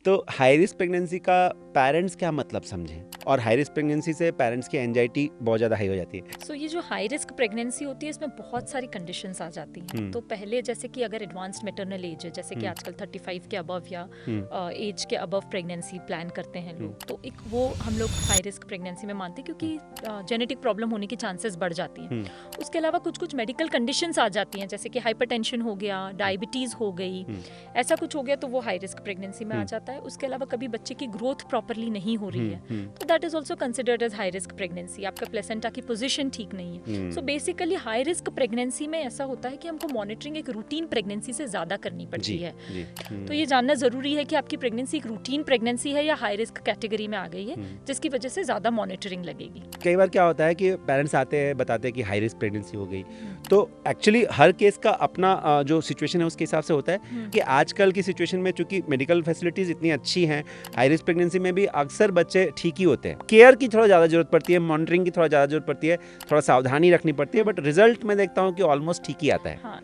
तो high risk pregnancy का parents क्या मतलब समझें, और हाई रिस्क प्रेगनेंसी से पेरेंट्स की एंजाइटी बहुत ज़्यादा हाई हो जाती है। सो ये जो हाई रिस्क प्रेगनेंसी होती है इसमें बहुत सारी कंडीशंस आ जाती हैं। तो पहले जैसे कि अगर एडवांस्ड मैटरनल एज है, जैसे कि आजकल 35 के अबव या एज के अबव प्रेगनेंसी प्लान करते हैं लोग, तो एक वो हम लोग हाई रिस्क प्रेगनेंसी में मानते हैं क्योंकि जेनेटिक प्रॉब्लम होने की चांसेस बढ़ जाती हैं। उसके अलावा कुछ कुछ मेडिकल कंडीशंस आ जाती हैं, जैसे कि हाइपरटेंशन हो गया, डायबिटीज़ हो गई, ऐसा कुछ हो गया तो वो हाई रिस्क प्रेगनेंसी में आ जाता है। उसके अलावा कभी बच्चे की ग्रोथ प्रॉपरली नहीं हो रही है तो that is also considered as high risk pregnancy. आपका प्लेसेंटा की पोजीशन ठीक नहीं है। So basically high risk pregnancy में ऐसा होता है कि हमको मॉनिटरिंग एक रूटीन प्रेगनेंसी से ज़्यादा करनी पड़ती है। तो ये जानना ज़रूरी है कि आपकी प्रेगनेंसी एक रूटीन प्रेगनेंसी है या हाई रिस्क कैटेगरी में आ गई है, जिसकी वजह से ज़्यादा मॉनिटरिंग लगेगी। कई बार क्या होता है कि पेरेंट्स आते हैं, बताते हैं कि हाई रिस्क प्रेगनेंसी हो गई, तो एक्चुअली हर केस का अपना जो सिचुएशन है उसके हिसाब से होता है कि आजकल की सिचुएशन में चूंकि मेडिकल फैसिलिटीज़ इतनी अच्छी हैं, हाई रिस्क प्रेगनेंसी में भी अक्सर बच्चे ठीक ही होते हैं। केयर की थोड़ा ज़्यादा जरूरत पड़ती है, मॉनिटरिंग की थोड़ा ज़्यादा जरूरत पड़ती है, थोड़ा सावधानी रखनी पड़ती है, बट रिजल्ट मैं देखता हूँ कि ऑलमोस्ट ठीक ही आता है। हाँ,